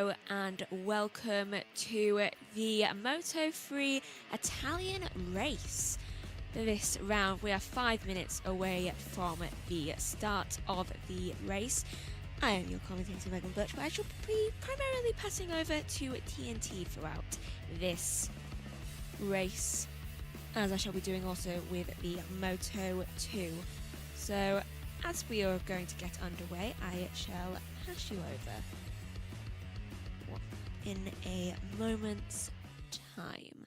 Hello and welcome to the Moto3 Italian race. For this round, we are 5 minutes away from the start of the race. I am your commentator, Megan Birch, but I shall be primarily passing over to TNT throughout this race, as I shall be doing also with the Moto2. So, as we are going to get underway, I shall pass you over in a moment's time.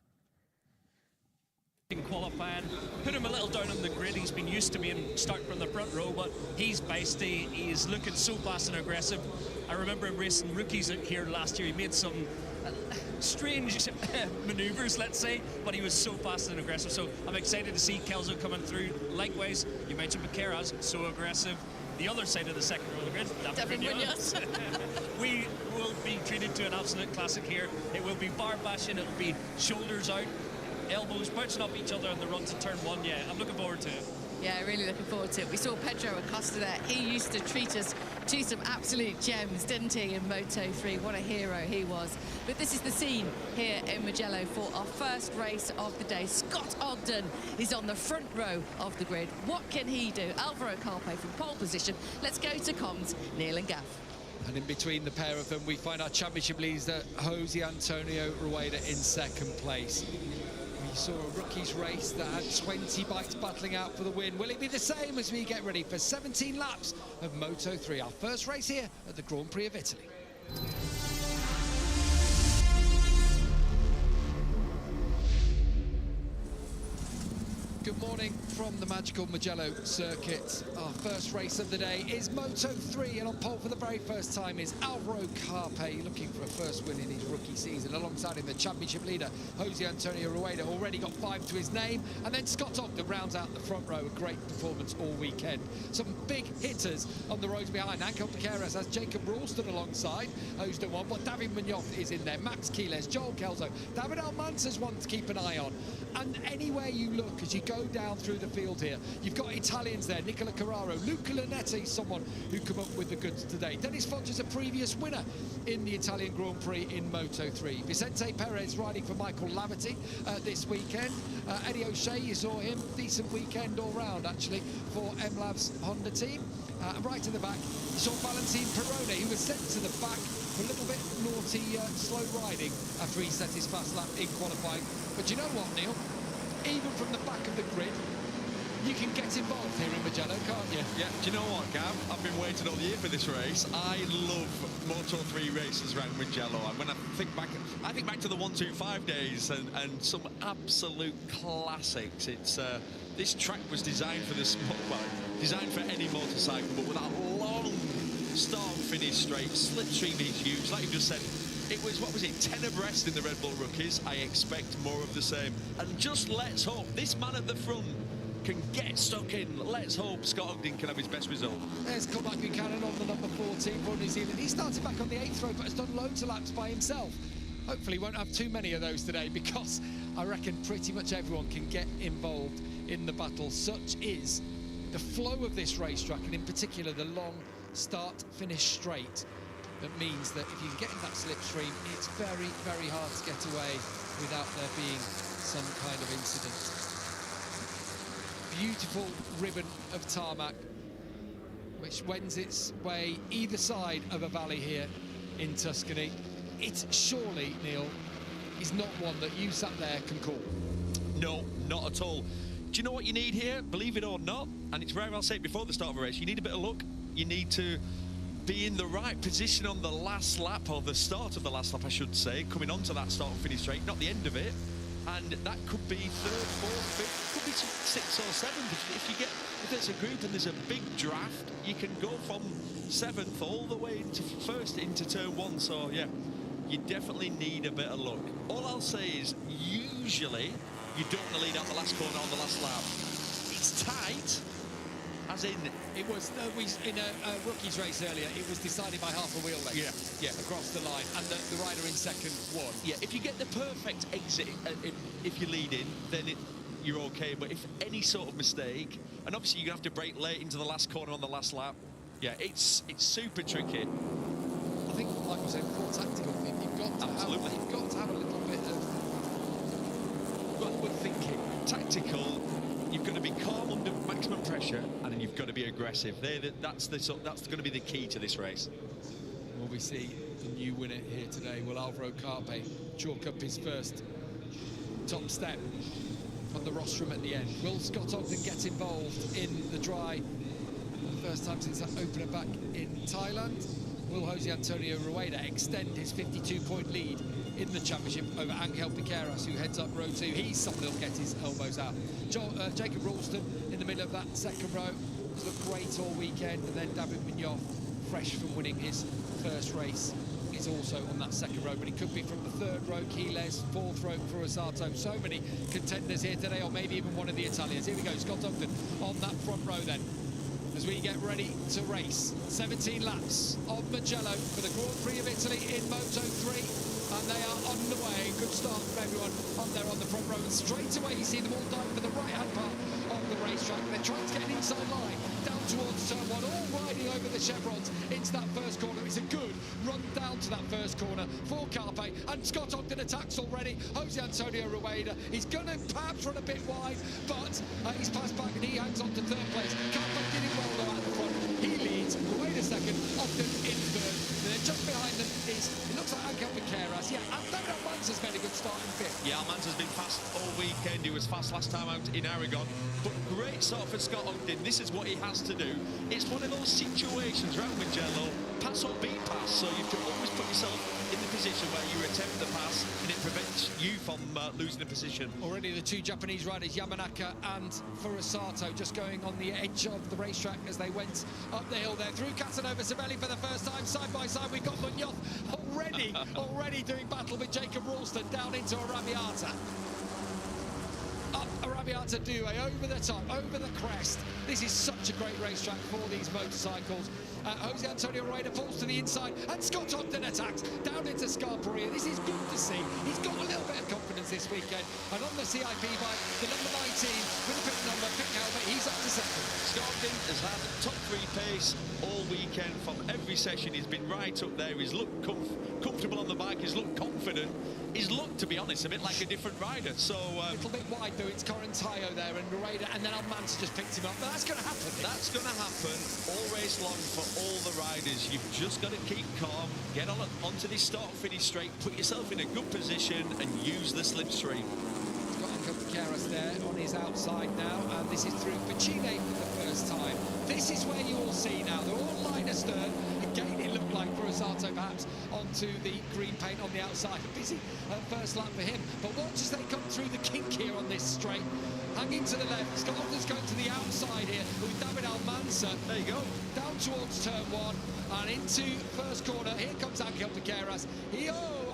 In qualifying, put him a little down on the grid. He's been used to being stuck from the front row, but he's beastie. He's looking so fast and aggressive. I remember him racing rookies out here last year. He made some strange maneuvers, let's say, but he was so fast and aggressive. So I'm excited to see Kelso coming through. Likewise, you mentioned Becerra's so aggressive. The other side of the second row of the grid, David Munoz. We will be treated to an absolute classic here. It will be bar bashing, it will be shoulders out, elbows bouncing off each other on the run to turn one. Yeah, I'm looking forward to it. Yeah, really looking forward to it. We saw Pedro Acosta there. He used to treat us to some absolute gems, didn't he, in Moto3? What a hero he was. But this is the scene here in Mugello for our first race of the day. Scott Ogden is on the front row of the grid. What can he do? Alvaro Carpe from pole position. Let's go to comms, Neil and Gav. And in between the pair of them, we find our championship leader, Jose Antonio Rueda, in second place. We saw a rookies race that had 20 bikes battling out for the win. Will it be the same as we get ready for 17 laps of Moto3, our first race here at the Grand Prix of Italy? Good morning from the magical Mugello circuit. Our first race of the day is Moto3, and on pole for the very first time is Alvaro Carpe, looking for a first win in his rookie season. Alongside him, the championship leader, Jose Antonio Rueda, already got 5 to his name. And then Scott Ogden rounds out the front row, a great performance all weekend. Some big hitters on the roads behind. Ankel Becerra has Jacob Ralston alongside, who's the one, but David Munoz is in there, Max Quiles, Joel Kelso, David Almanza's one to keep an eye on. And anywhere you look, as you go down through the field here, you've got Italians there, Nicola Carraro, Luca Lanetti, someone who come up with the goods today. Dennis Foggia's a previous winner in the Italian Grand Prix in Moto3. Vicente Perez riding for Michael Laverty this weekend. Eddie O'Shea, you saw him, decent weekend all round actually for MLab's Honda team. Right in the back, you saw Valentin Perone, who was sent to the back for a little bit naughty slow riding after he set his fast lap in qualifying. But you know what, Neil? Even from the back of the grid, you can get involved here in Mugello, can't you? Yeah, do you know what, Gav? I've been waiting all year for this race. I love Moto3 races around Mugello. And when I think back to the 125 days and some absolute classics. It's this track was designed for designed for any motorcycle, but with that long start finish straight, slipstream is huge. Like you just said, it was, 10 abreast in the Red Bull rookies. I expect more of the same. And just let's hope this man at the front can get stuck in. Let's hope Scott Ogden can have his best result. There's Cormac Buchanan on the number 14 for New Zealand. He started back on the 8th row, but has done loads of laps by himself. Hopefully won't have too many of those today, because I reckon pretty much everyone can get involved in the battle. Such is the flow of this racetrack, and in particular the long start-finish straight. That means that if you can get in that slipstream, it's very, very hard to get away without there being some kind of incident. Beautiful ribbon of tarmac, which wends its way either side of a valley here in Tuscany. It surely, Neil, is not one that you sat there can call. No, not at all. Do you know what you need here? Believe it or not, and it's very well said before the start of a race, you need a bit of luck. You need to be in the right position on the last lap, or the start of the last lap, I should say, coming onto that start and finish straight, not the end of it. And that could be 3rd, 4th, 5th, could be 6th or 7th. If there's a group and there's a big draft, you can go from 7th all the way into first into turn 1. So yeah, you definitely need a bit of luck. All I'll say is, usually you don't want to lead out the last corner on the last lap. It's tight. As in, it was in a rookies race earlier, it was decided by half a wheel length. Yeah, across the line, and the rider in second won. Yeah, if you get the perfect exit, if you lead in, then you're okay. But if any sort of mistake, and obviously you have to brake late into the last corner on the last lap, yeah, it's super tricky. I think like I said before, tactical. You've got to Absolutely. You've got to have a little bit of backward thinking. Tactical. You've got to be calm under maximum pressure, and then you've got to be aggressive. That's going to be the key to this race. Will we see the new winner here today? Will Alvaro Carpe chalk up his first top step on the rostrum at the end? Will Scott Ogden get involved in the dry for the first time since that opener back in Thailand? Will Jose Antonio Rueda extend his 52-point lead in the championship over Angel Piqueras, who heads up row 2? He's someone who'll get his elbows out. Jacob Ralston in the middle of that second row has looked great all weekend, and then David Munoz, fresh from winning his first race, is also on that second row, but he could be from the third row. Quiles, fourth row for Rosato. So many contenders here today, or maybe even one of the Italians. Here we go, Scott Ogden on that front row then, as we get ready to race. 17 laps of Mugello for the Grand Prix of Italy in Moto3. And they are on the way. Good start from everyone on there on the front row. And straight away you see them all dive for the right-hand part of the racetrack. They're trying to get an inside line down towards turn 1, all riding over the chevrons into that first corner. It's a good run down to that first corner for Carpe. And Scott Ogden attacks already. Jose Antonio Rueda, he's going to perhaps run a bit wide, but he's passed back and he hangs on to third place. Carpe did it well though at the front. He leads. Rueda second. Ogden in third. And then just behind them is, it looks like Angel Piqueras. Yeah, and David Almanza's made a good start in fifth. Yeah, Almanza's been fast all weekend. He was fast last time out in Aragon. But great start for Scott Ogden. This is what he has to do. It's one of those situations around Mugello, pass or beat pass. So you can always put yourself in the position where you attempt the pass and it prevents you from losing a position. Already the two Japanese riders, Yamanaka and Furusato, just going on the edge of the racetrack as they went up the hill there. Through Casanova Cervelli for the first time, side by side. We've got Munoz already doing battle with Jacob Ralston down into Arrabbiata. Up Arrabbiata Due, over the top, over the crest. This is such a great racetrack for these motorcycles. Jose Antonio Rueda pulls to the inside, and Scott Ogden attacks down into Scarperia. This is good to see. He's got a little bit of confidence this weekend. And on the CIP bike, the number 19 with the pit number, pit helmet, he's up to second. Scott Ogden has had top 3 pace all weekend. From every session, he's been right up there. He's looked comfortable on the bike. He's looked confident. He's looked, to be honest, a bit like a different rider. So a little bit wide though. It's Correntaio there and Rueda, and then Almanza just picked him up. But that's going to happen. That's going to happen all race long for all the riders. You've just got to keep calm, get onto this start-finish straight, put yourself in a good position, and use the slipstream. Got Angel Piqueras there on his outside now, and this is through Pacine for the first time. This is where you all see now. They're all line astern. Again, it looked like Furusato perhaps onto the green paint on the outside. Busy first lap for him. But watch as they come through the kink here on this straight. Hanging to the left. Scott Ogden's going to the outside here with David Almanza. There you go. Down towards turn 1 and into first corner. Here comes Angel Piqueras.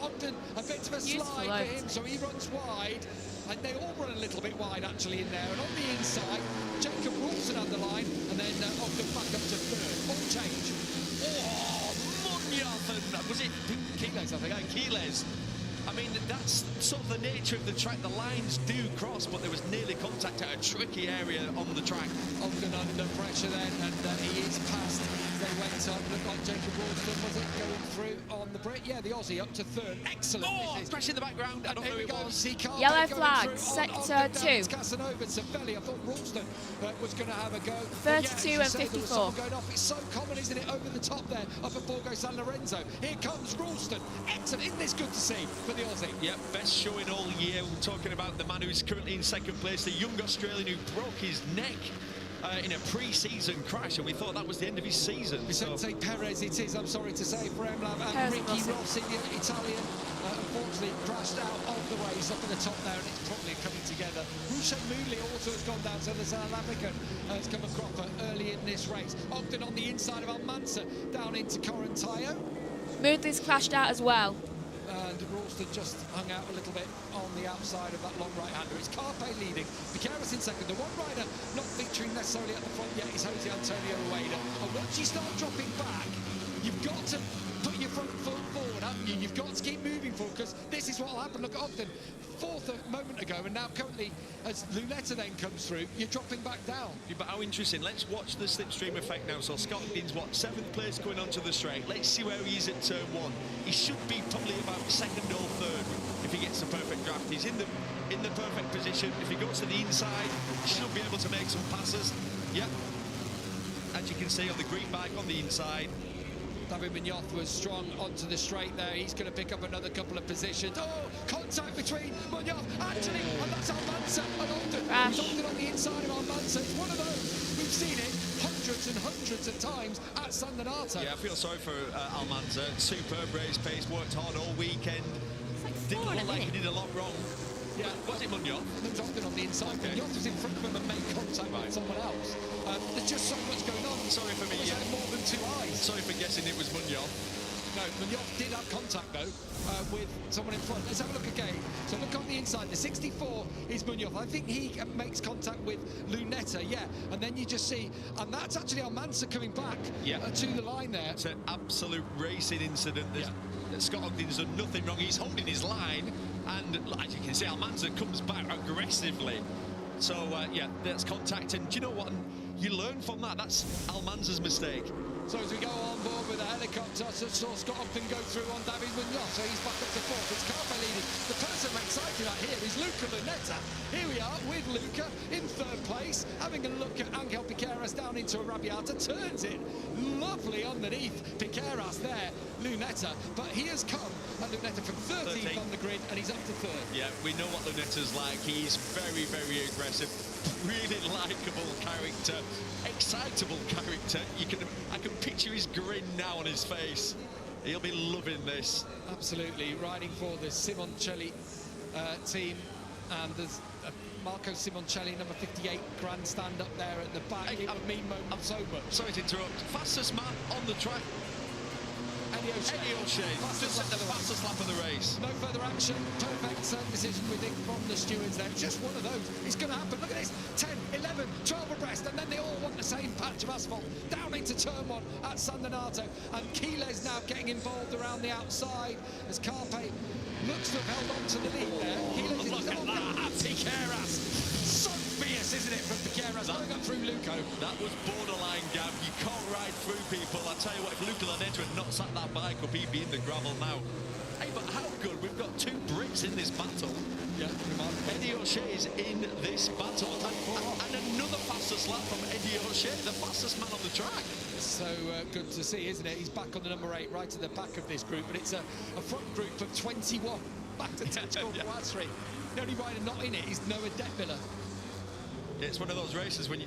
Ogden, a bit of a slide for him, so he runs wide. And they all run a little bit wide actually in there. And on the inside, Jacob Ralston on the line, and then Ogden back up to third. All change. Oh, Munoz, was it Quiles, I think. Quiles. I mean, that's sort of the nature of the track. The lines do cross, but there was nearly contact at a tricky area on the track. Ogden under pressure then, and he is past. They went up, looked like Jacob Ralston, was it, going through on the Brit? Yeah, the Aussie up to third. Excellent. Oh, crash in the background. I don't know who it was. Yellow flag, sector 2. Casanova Cervelli. I thought Ralston was going to have a go. 32 and 54. Going off. It's so common, isn't it, over the top there, up at Borgo San Lorenzo. Here comes Ralston. Excellent. Isn't this good to see for the Aussie? Yep, best showing all year. We're talking about the man who's currently in second place, the young Australian who broke his neck in a pre-season crash, and we thought that was the end of his season. Vicente Perez it is, I'm sorry to say, for Emlav, and Ricky Rossi, the Italian, unfortunately crashed out of the race up at the top there, and it's probably coming together. Ruchet Mooley also has gone down, so the South African has come a cropper early in this race. Ogden on the inside of Almanza, down into Correntaio. Moodley's crashed out as well. And Ralston just hung out a little bit on the outside of that long right-hander. It's Carpe leading, Piqueras in second. The one rider not featuring necessarily at the front yet is Jose Antonio Rueda. And once you start dropping back, you've got to put your front foot forward, You've got to keep moving forward, because this is what will happen. Look at Ogden, fourth a moment ago, and now currently, as Lunetta then comes through, you're dropping back down. Yeah, but how interesting. Let's watch the slipstream effect now. So Scott Ogden's, what, 7th place going onto the straight. Let's see where he is at turn 1. He should be probably about 2nd or 3rd if he gets the perfect draft. He's in the perfect position. If he goes to the inside, he should be able to make some passes. Yep. As you can see on the green bike on the inside. David Munoz was strong onto the straight there. He's going to pick up another couple of positions. Oh, contact between Munoz, Anthony, and that's Almanza and Ogden. He's Ogden on the inside of Almanza. It's one of those. We've seen it hundreds and hundreds of times at San Donato. Yeah, I feel sorry for Almanza. Superb race pace, worked hard all weekend. Didn't look like he did a lot wrong. Yeah, was it Munoz? It was Ogden on the inside. Okay. Munoz was in front of him and made contact with someone else. There's just so much going on. Sorry for me. Like more than 2 eyes. Sorry for guessing it was Munoz. No, Munoz did have contact though with someone in front. Let's have a look again. So look on the inside. The 64 is Munoz. I think he makes contact with Lunetta, yeah. And then you just see, and that's actually Almanza coming back to the line there. It's an absolute racing incident. Scott Ogden's done nothing wrong. He's holding his line, and as you can see, Almanza comes back aggressively. So yeah, that's contact, and do you know what? You learn from that. That's Almanza's mistake. So as we go on board with the helicopter, so saw Scott Ogden go through on David Munoz, so he's back up to 4th. It's Carpe leading. The person I'm excited at here is Luca Lunetta. Here we are with Luca in 3rd place, having a look at Angel Piqueras down into Arrabbiata, turns it lovely underneath Piqueras there, Lunetta, but he has come, and Lunetta from 13th on the grid, and he's up to 3rd. Yeah, we know what Lunetta's like. He's very, very aggressive, really likeable character, excitable character. I can picture his grin now on his face. He'll be loving this. Absolutely, riding for the Simoncelli team, and there's Marco Simoncelli, number 58, grandstand up there at the back. It would mean moments over. Sorry to interrupt. Fastest man on the track. Eddie O'Shea. Just the fastest lap of the race. No further action. Perfect decision, we think, from the stewards there. Just one of those. It's going to happen. Look at this. 10, 11, 12 abreast, and then they all want the same patch of asphalt down into turn 1 at San Donato. And Quiles now getting involved around the outside as Carpe looks to have held on to the lead there. Quiles look at that. Piqueras. So fierce, isn't it, from Piqueras going up through Luco. That was borderline, Gav. You can't ride through people. I tell you what, if Luca Lunetta had not sat that bike up, he'd be in the gravel now. Hey, but how good? We've got 2 Brits in this battle. Yeah, Eddie O'Shea is in this battle. And another fastest lap from Eddie O'Shea, the fastest man on the track. So good to see, isn't it? He's back on the number 8, right to the back of this group, but it's a front group of 21. Back to Tactical Poitry. The only rider not in it is Noah Detmiller. It's one of those races when you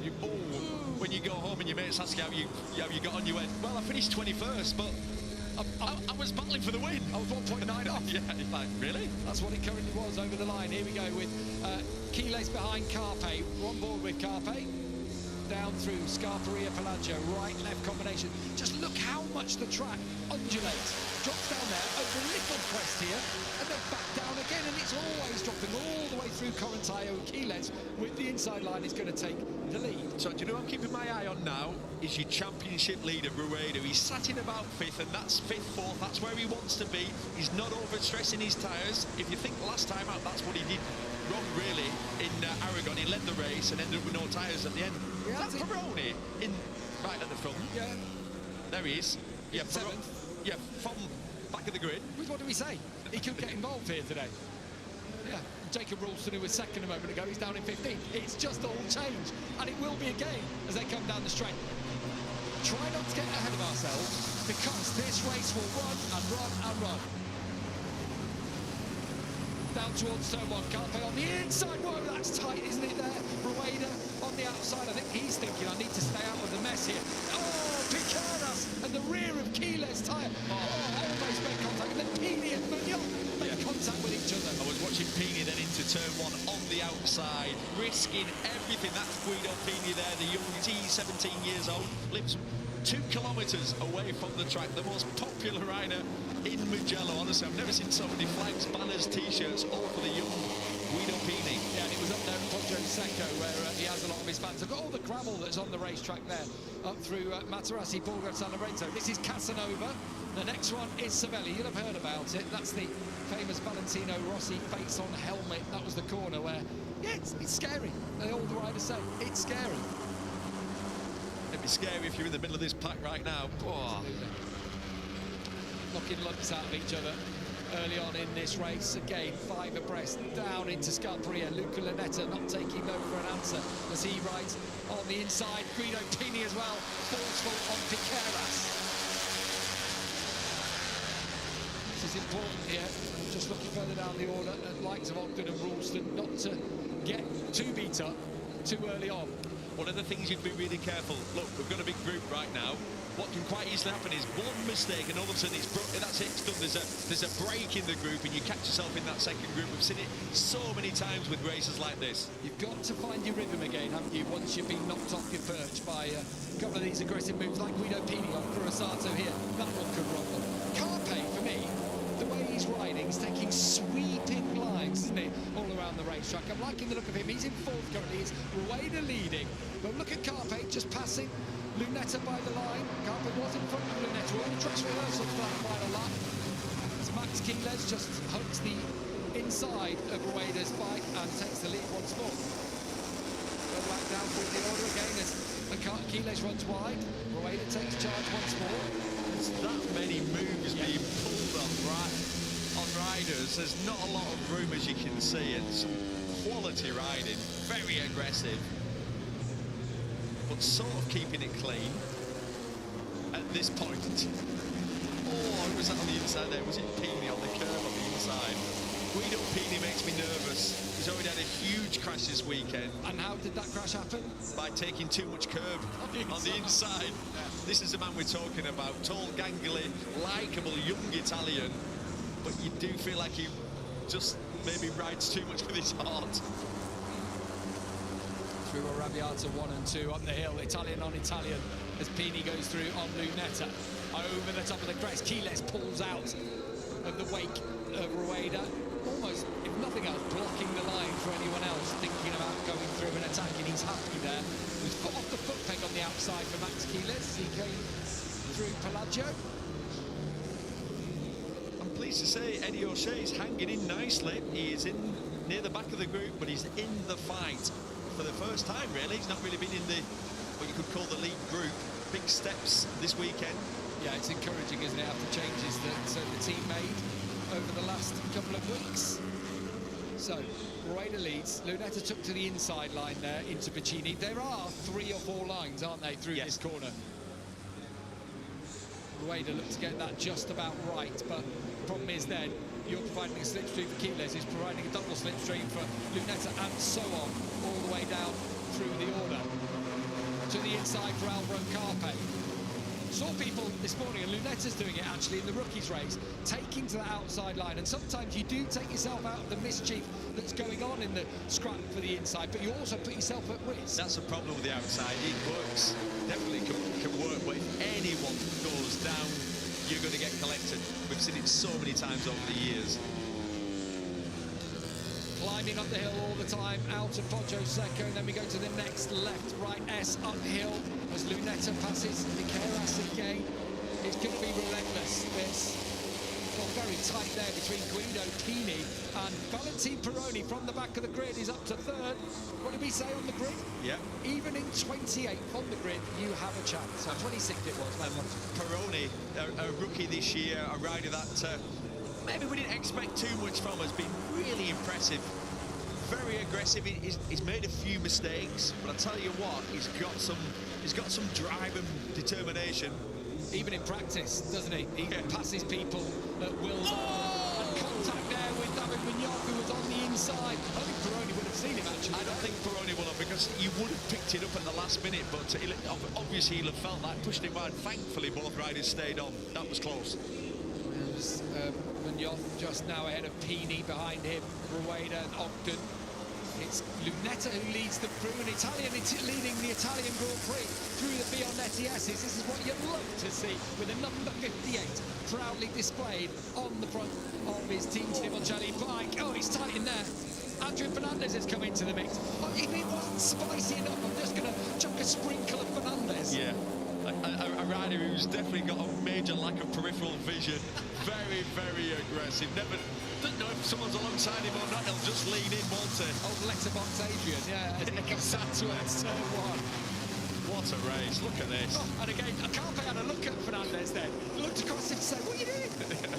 when you go home and your mates ask you how you got on, you went, well, I finished 21st, but I was battling for the win. I was 1.9 off. Yeah, you're like, really? That's what it currently was over the line. Here we go with Quiles behind Carpe. We're on board with Carpe. Down through Scarperia Palagio, right-left combination. Just look how much the track undulates. Drops down there, over a little crest here, and then back down again, and it's always dropping all the way through Corintaio. Quiles, with the inside line, is going to take the lead. So do you know what I'm keeping my eye on now? Is your championship leader, Rueda. He's sat in about 5th, and that's 5th, 4th. That's where he wants to be. He's not overstressing his tyres. If you think last time out, that's what he did wrong, really, in Aragon. He led the race and ended up with no tyres at the end. Yeah, is that Peroni in right at the front? Yeah. There he is. Yeah, yeah, from back of the grid. What do we say? He could get involved here today. Yeah. Jacob Ralston, who was 2nd a moment ago, he's down in 15th. It's just all changed, and it will be a game as they come down the straight. Try not to get ahead of ourselves, because this race will run and run and run. Down towards turn 1, Carpe on the inside. Whoa, that's tight, isn't it there? Rueda on the outside. I think he's thinking, I need to stay out of the mess here. Oh, Piqueras and the rear of Quiles' tyre. Oh, almost made contact. And then Pini and Munoz made contact with each other. I was watching Pini then into turn 1 on the outside, risking everything. That's Guido Pini there, the young He's 17 years old, lives 2 kilometres away from the track, the most popular rider in Mugello. Honestly, I've never seen so many flags, banners, T-shirts, all for the young Guido Pini. Yeah, and it was up there at Poggio Secco where he has a lot of his fans. I've got all the gravel that's on the racetrack there, up through Materassi, Borgo San Lorenzo. This is Casanova. The next one is Savelli. You'll have heard about it. That's the famous Valentino Rossi face-on helmet. That was the corner where, yeah, it's scary. All the riders say, it's scary. It'd be scary if you're in the middle of this pack right now. Oh. Knocking lumps out of each other early on in this race. Again, 5 abreast down into Scarperia. Luca Lunetta not taking no for an answer as he rides on the inside. Guido Pini as well, forceful on Piqueras. This is important here. Just looking further down the order at likes of Ogden and Ralston not to get too beat up too early on. One of the things you'd be really careful. Look, we've got a big group right now. What can quite easily happen is one mistake and all of a sudden that's it, it's done. There's a break in the group and you catch yourself in that second group. We've seen it so many times with races like this. You've got to find your rhythm again, haven't you, once you've been knocked off your perch by a couple of these aggressive moves like Guido Pini on Curasato here. That one could rumble. Carpe, for me, the way he's riding, he's taking sweeping lines, isn't he, all around the racetrack. I'm liking the look of him. He's in fourth currently. He's Rueda leading. But look at Carpe just passing Lunetta by the line. Carpe was in front of Lunetta. All the trucks rehearsal for that final lap. As Max Quiles just hugs the inside of Rueda's bike and takes the lead once more. Go back down through the order again as Quiles runs wide. Rueda takes charge once more. There's that many moves being pulled on riders. There's not a lot of room, as you can see, and some quality riding, very aggressive, but sort of keeping it clean at this point. Oh, who was that on the inside there? Was it Pini on the curve on the inside? Guido Pini makes me nervous. He's already had a huge crash this weekend. And how did that crash happen? By taking too much curb on the inside. Yeah. This is the man we're talking about. Tall, gangly, likeable, young Italian. But you do feel like he just maybe rides too much with his heart. Through Arrabbiata 1 and 2 up the hill, Italian on Italian, as Pini goes through on Lunetta. Over the top of the crest, Quiles pulls out of the wake of Rueda. Almost, if nothing else, blocking the line for anyone else thinking about going through and attacking. He's happy there. He's put off the foot peg on the outside for Max Quiles. He came through Pelagio. I'm pleased to say Eddie O'Shea is hanging in nicely. He is in near the back of the group, but he's in the fight for the first time, really. He's not really been in the, what you could call the lead group. Big steps this weekend. Yeah, it's encouraging, isn't it, after changes that the team made over the last couple of weeks. So, Rueda leads. Lunetta took to the inside line there into Piccini. There are 3 or 4 lines, aren't they, through this corner? Rueda looked to get that just about right, but the problem is then you're providing a slipstream for Quiles, who's providing a double slipstream for Lunetta, and so on, all the way down through the order. To the inside for Alvaro Carpe. Saw people this morning, and Lunetta's doing it actually in the rookies race, taking to the outside line, and sometimes you do take yourself out of the mischief that's going on in the scrap for the inside, but you also put yourself at risk. That's the problem with the outside. It works, definitely can work, but if anyone goes down, you're going to get collected. We've seen it so many times over the years. Climbing up the hill all the time, out of Poggio Secco, and then we go to the next left, right S uphill as Lunetta passes Piqueras again. It's going to be relentless, this. Got very tight there between Guido Pini and Valentin Peroni from the back of the grid is up to third. What did we say on the grid? Yeah. Even in 28th on the grid, you have a chance. So 26th it was. Peroni, a rookie this year, a rider that maybe we didn't expect too much from, has been really impressive. Very aggressive. He's made a few mistakes, but I tell you what, he's got some drive and determination. Even in practice, doesn't he? He passes people at will. And contact there with David Munoz, who was on the inside. I think Peroni would have seen him, actually. I don't think Peroni will have, because you would have picked it up at the last minute, but obviously he'll have felt that, pushed it wide. Thankfully, both riders stayed on. That was close. It was Munoz just now ahead of Pini, behind him, Rueda and Ogden. It's Lunetta who leads the crew, an Italian leading the Italian Grand Prix through the Bionetti S's. This is what you'd love to see, with a number 58 proudly displayed on the front of his Team Simoncelli bike. Oh, it's tight in there. Adrian Fernandez has come into the mix. But if it wasn't spicy enough, I'm just going to chuck a sprinkle of Fernandez. Yeah. A rider who's definitely got a major lack of peripheral vision. Very, very aggressive. Never doesn't know if someone's alongside him or not. He'll just lean in, won't he? Old letterbox Adrian, yeah, as he comes out towards turn one. What a race, look at this. Oh, and again, Carpe had a look at Fernandez then. He looked across him and said, what are you doing?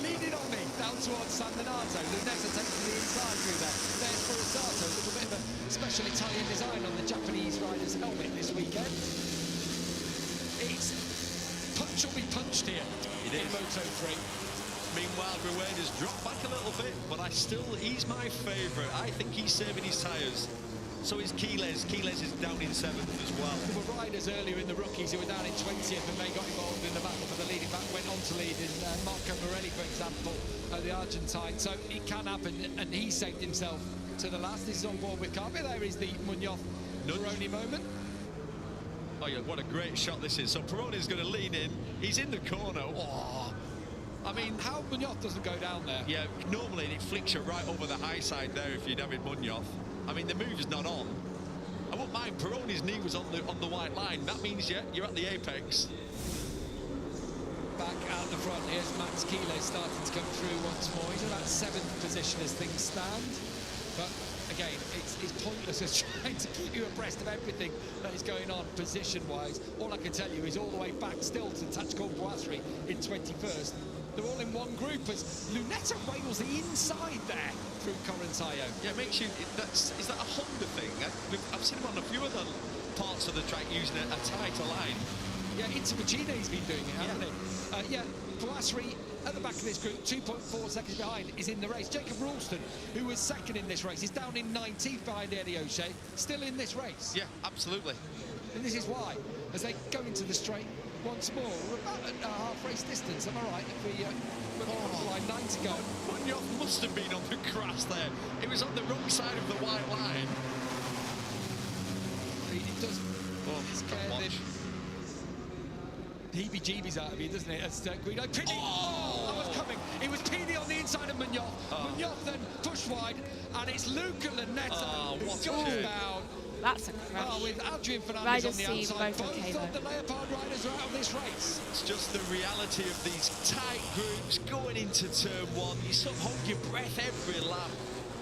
Leaning on me, down towards San Donato. Lunetta takes to the inside through there. There's Furusato, a little bit of a special Italian design on the Japanese rider's helmet this weekend. It's punch or be punched here in Moto3. Meanwhile, Grueda's dropped back a little bit, but he's my favourite. I think he's saving his tyres. So is Quiles. Quiles is down in 7th as well. There were riders earlier in the rookies who were down in 20th and they got involved in the battle for the leading back, went on to lead in Marco Morelli, for example, the Argentine. So it can happen, and he saved himself to the last. This is on board with Carpe. There is the Munoz-Peroni moment. Oh yeah, what a great shot this is. So Peroni's going to lean in. He's in the corner. Oh, I mean, how Munoz doesn't go down there? Yeah, normally it flicks you right over the high side there if you'd have it Munoz. I mean, the move is not on. I won't mind. Peroni's knee was on the white line. That means you're at the apex. Back out the front. Here's Max Quiles starting to come through once more. He's in that 7th position as things stand. But again, it's pointless as trying to keep you abreast of everything that is going on position-wise. All I can tell you is all the way back still to Tactical Boisserie in 21st. They're all in one group as Lunetta rails the inside there through Corintaio. Yeah, it makes you... Is that a Honda thing? I've seen him on a few other parts of the track using a tighter line. Yeah, Intermagina's been doing it, hasn't he? Yeah, Boisserie at the back of this group, 2.4 seconds behind, is in the race. Jacob Ralston, who was second in this race, is down in 19th behind Eddie O'Shea, still in this race. Yeah, absolutely. And this is why, as they go into the straight once more, we're about a half race distance, am I right? If we line 9 to go. Munoz must have been on the grass there. It was on the wrong side of the white line. It does scare the heebie-jeebies out of you, doesn't it? As Guido Pini, that was coming. It was Pini on the inside of Munoz. Munoz then pushed wide, and it's Luca Lunetta who goes down. That's a crash. With Adrian Fernandez on the outside. Both okay, of the Leopard riders are out of this race. It's just the reality of these tight groups going into turn 1. You sort of hold your breath every lap.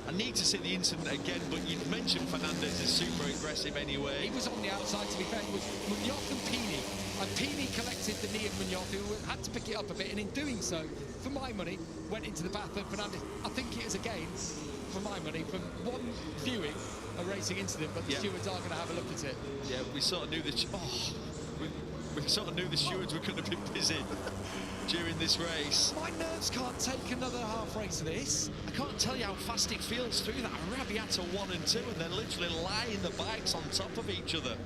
I need to see the incident again, but you mentioned Fernandez is super aggressive anyway. He was on the outside, to be fair. It was Munoz and Pini. And Pini collected the knee of Munoz, who had to pick it up a bit, and in doing so, for my money, went into the path of Fernandez. I think it is again, for my money, from one viewing, a racing incident, but the stewards are going to have a look at it. Yeah, we sort of knew the we sort of knew the stewards were going to be busy during this race. My nerves can't take another half race of this. I can't tell you how fast it feels through that Arrabbiata 1 and 2, and they're literally lying the bikes on top of each other,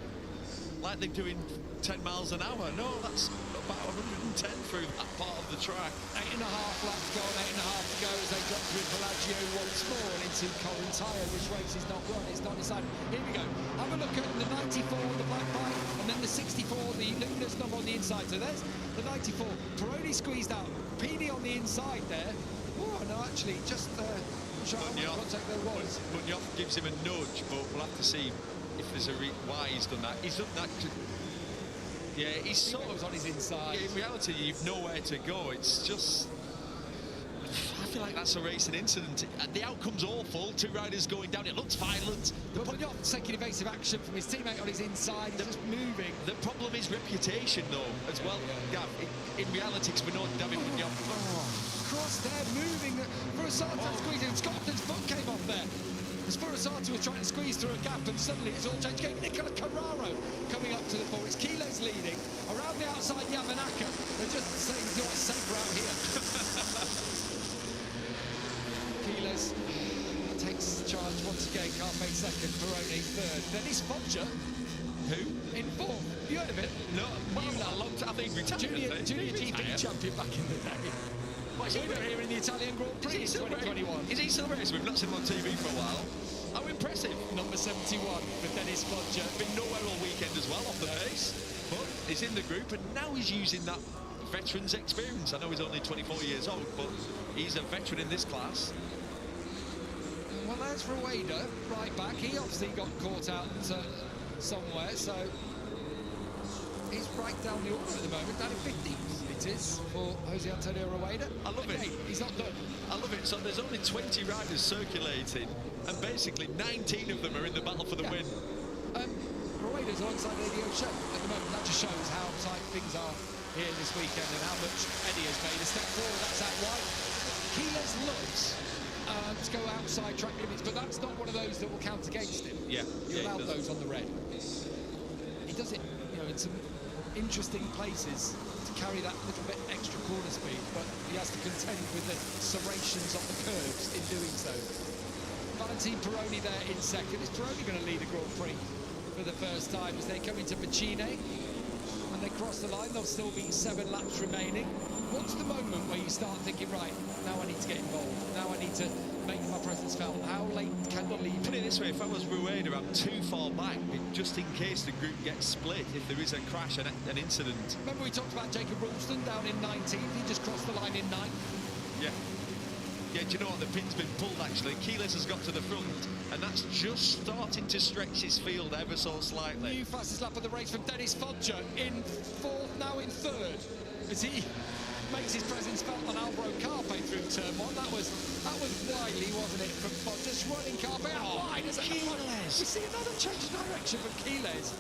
like they're doing 10 miles an hour. No, that's about 110 through that part of the track. 8.5 laps gone, 8.5 to go as they drop through Pelagio once more and into Corintaio. This race is not run, it's not decided. Here we go. Have a look at the 94, the black bike, and then the 64, the luminous number on the inside. So there's the 94. Peroni squeezed out. Pini on the inside there. Oh, no, actually, just show how much contact there was. Munoz gives him a nudge, but we'll have to see if there's why he's done that. He's done that. Yeah, he's sort of on his inside. Yeah, in reality, you've nowhere to go. It's just... I feel like that's a racing incident. The outcome's awful. 2 riders going down. It looks violent. But Munoz taking evasive action from his teammate on his inside. He's just moving. The problem is reputation, though, as well. Gav, in reality, because we know David Munoz. Cross there, moving. Furusato squeezing. Scotland's foot came off there. As Furusato was trying to squeeze through a gap, and suddenly it's all changed. Nicola Carraro coming up to the fore. It's Quiles leading. Around the outside, Yamanaka. They're just saying, you know what's safer out here. Quiles takes charge once again. Carpe second, Peroni third. Then it's Foggia. Who? In fourth. You heard of it? No, a long time. I think retired. Junior GP champion back in the day. Winner here in the Italian Grand Prix in 2021. Is he still racing? We've not seen him on TV for a while. How impressive. Number 71 for Dennis Foggia. Been nowhere all weekend as well off the pace. But he's in the group and now he's using that veteran's experience. I know he's only 24 years old, but he's a veteran in this class. Well, there's Rueda, right back. He obviously got caught out somewhere, so he's right down the order at the moment. Down in 15th it is for Jose Antonio Rueda. I love it. He's not done. I love it. So there's only 20 riders circulating, and basically 19 of them are in the battle for the win. Rueda's alongside Eddie O'Shea at the moment. That just shows how tight things are here this weekend and how much Eddie has made a step forward. That's out wide. Keyless loves to go outside track limits, but that's not one of those that will count against him. Yeah, He allowed those on the red. He does it, you know, in some interesting places to carry that little bit extra corner speed, but he has to contend with the serrations on the curves in doing so. Valentin Peroni there in second. Is Peroni going to lead a Grand Prix for the first time as they come into Pacine? When they cross the line, there'll still be 7 laps remaining. What's the moment where you start thinking, right, now I need to get involved, now I need to make my presence felt? How late can the lead? Put it this way, if I was Rueda, I'm too far back, just in case the group gets split, if there is a crash, an incident. Remember we talked about Jacob Ralston down in 19th, he just crossed the line in 9th. Yeah. Yeah, do you know what? The pin's been pulled, actually. Keyless has got to the front, and that's just starting to stretch his field ever so slightly. New fastest lap of the race from Dennis Foggia in 4th, now in 3rd, as he makes his presence felt on Alvaro Carpe through turn 1. That was wily, wasn't it, from Foggia? Just running Carpe out wide. Keyless! We see another change of direction from Keyless.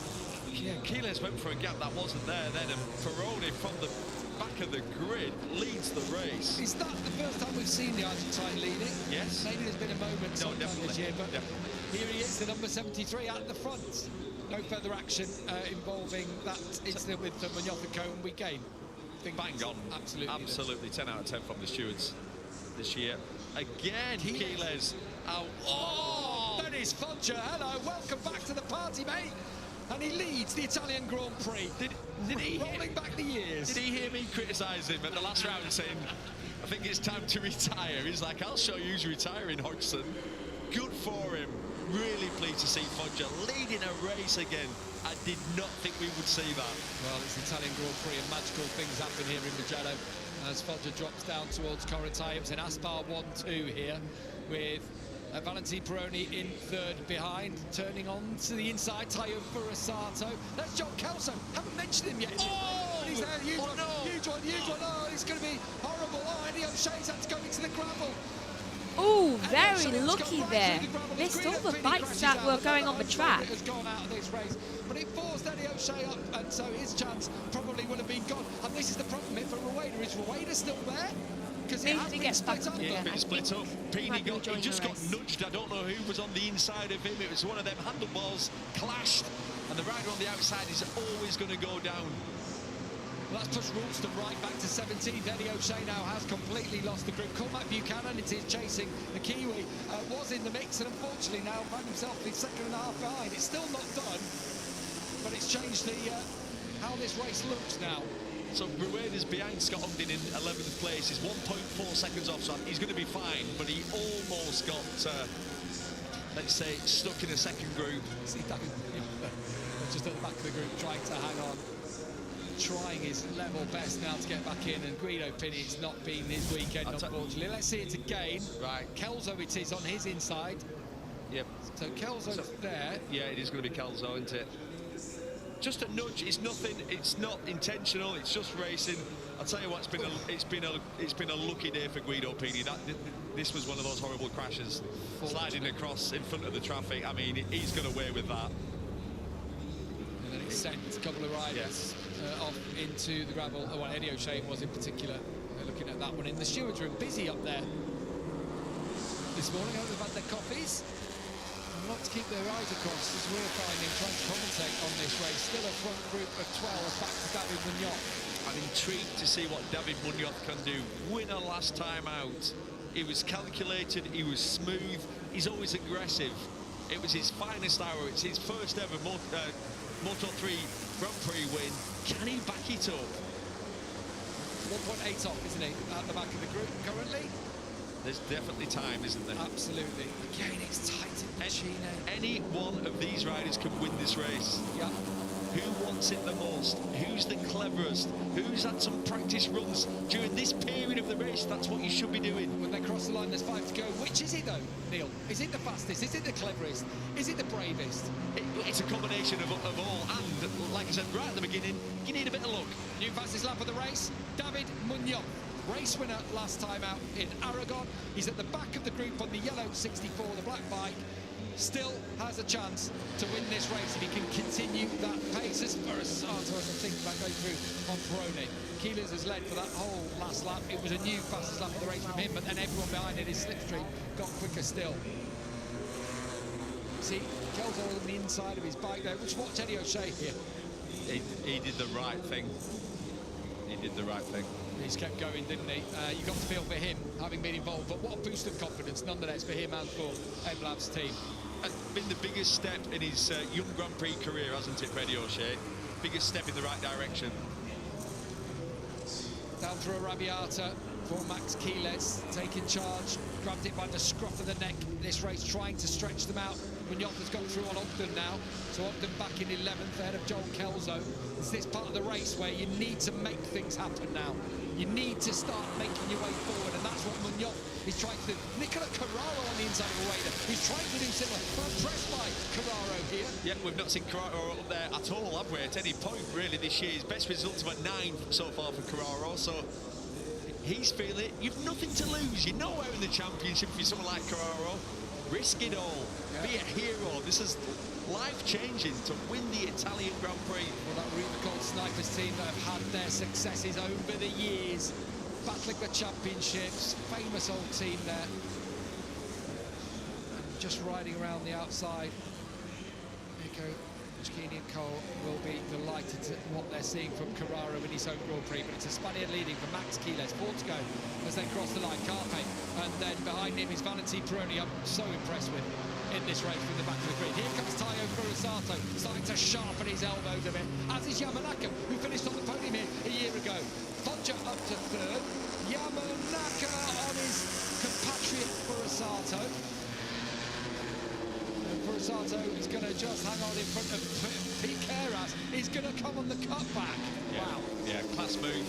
Yeah, Keyless went for a gap that wasn't there then, and Peroni from the back of the grid leads the race. Is that the first time we've seen the Argentine leading? Yes. Maybe there's been a moment sometime this year, but Definitely. here he is, the number 73 at the front. No further action involving that incident with Munoz and Cohen. We gain. Bang on. Absolutely. Absolutely. 10 out of 10 from the stewards this year. Again, Keyless out. Oh, Dennis Foggia, hello, welcome back to the party, mate. And he leads the Italian Grand Prix. Did he rolling back the years? Did he hear me criticise him at the last round saying, I think it's time to retire? He's like, I'll show you who's retiring, Hodgson. Good for him. Really pleased to see Foggia leading a race again. I did not think we would see that. Well, it's the Italian Grand Prix and magical things happen here in Mugello as Foggia drops down towards Correntiams and Aspar 1-2 here with Valentin Peroni in 3rd behind, turning on to the inside, Tayo Furasato. That's John Kelso. Haven't mentioned him yet. Oh! But he's there, huge one. Oh, it's going to be horrible. Oh, Eddie O'Shea's had to go into the gravel. Oh, very lucky there. Missed all the bikes that were going on the track. Has gone out of this race, but it forced Eddie O'Shea up, and so his chance probably would have been gone. And this is the problem here for Rueda. Is Rueda still there? Because it has been split up. Yeah, been split up. He just got race. nudged. I don't know who was on the inside of him. It was one of them handlebars clashed, and the rider on the outside is always going to go down. Well, that's pushed Ralston right back to 17th. Eddie O'Shea now has completely lost the grip. Cormac Buchanan, it is chasing the Kiwi, was in the mix and unfortunately now found himself in 2.5 behind. It's still not done, but it's changed the how this race looks now. So Rueda's behind Scott Ogden in 11th place. He's 1.4 seconds off, so he's going to be fine, but he almost got, let's say, stuck in a second group. See that, just at the back of the group, trying to hang on. Trying his level best now to get back in, and Guido Pini, it's not been his weekend, unfortunately. Let's see it again. Right. Kelso it is on his inside. Yep. So Kelso's there. Yeah, it is going to be Kelso, isn't it? Just a nudge. It's nothing. It's not intentional. It's just racing. I'll tell you what. It's been a lucky day for Guido Pini. This was one of those horrible crashes, sliding across in front of the traffic. I mean, he's got away with that. And then it sent a couple of riders off into the gravel. Oh, well, Eddie O'Shea was in particular. They're looking at that one in the stewards room. Busy up there this morning. I hope they've had their coffees. A lot to keep their eyes across as we're finding, trying to commentate on this race. Still a front group of 12 back to David Munoz. I'm intrigued to see what David Munoz can do. Winner last time out. He was calculated, he was smooth, he's always aggressive. It was his finest hour. It's his first ever Moto3 Grand Prix win. Can he back it up? 1.8 off, isn't he, at the back of the group currently? There's definitely time, isn't there? Absolutely. Again, it's tight in Pacine. Any one of these riders can win this race. Yeah. who wants it the most, who's the cleverest, who's had some practice runs during this period of the race. That's what you should be doing. When they cross the line, there's 5 to go. Which is it, though, Neil? Is it the fastest? Is it the cleverest? Is it the bravest? It's a combination of all, and like I said right at the beginning, you need a bit of luck. New fastest lap of the race, David Munoz. Race winner last time out in Aragon. He's at the back of the group on the yellow 64, the black bike. Still has a chance to win this race if he can continue that pace. As far as I think about going through on Peroni. Keyless has led for that whole last lap. It was a new fastest lap of the race from him, but then everyone behind it, his slipstream, got quicker still. See, Kelso on the inside of his bike there. Just watch Eddie O'Shea here. He did the right thing. He did the right thing. He's kept going, didn't he? You got to feel for him, having been involved, but what a boost of confidence, nonetheless, for him and for MLab's team. It's been the biggest step in his young Grand Prix career, hasn't it, Eddie O'Shea? Biggest step in the right direction. Down through Arrabbiata for Max Keyless, taking charge, grabbed it by the scruff of the neck. This race trying to stretch them out. Munoz has gone through on Ogden now, so Ogden back in 11th ahead of Joel Kelso. It's this part of the race where you need to make things happen now. You need to start making your way forward, and that's what Munoz is trying to do. Nicola Carraro on the inside of Rueda, he's trying to do similar. I'm impressed by Carraro here. Yeah, we've not seen Carraro up there at all, have we, at any point, really, this year. His best results are at 9 so far for Carraro, so he's feeling it. You've nothing to lose. You're nowhere in the championship for someone like Carraro. Risk it all. Yeah. Be a hero. This is life-changing to win the Italian Grand Prix. Well, that Rubicon Snipers team that have had their successes over the years, battling the championships, famous old team there. And just riding around the outside, Nico Cicchini and Cole will be delighted at what they're seeing from Carraro in his own Grand Prix, but it's a Spaniard leading for Max Keyless. 4 to go as they cross the line. Carpe, and then behind him is Valentin Peroni. I'm so impressed with in this race from the back of the grid. Here comes Tayo Furusato, starting to sharpen his elbows a bit, as is Yamanaka, who finished on the podium here a year ago. Foggia up to 3rd. Yamanaka on his compatriot Furusato. Furusato is going to just hang on in front of Pete Keras. He's going to come on the cutback. Yeah. Wow. Yeah, class move.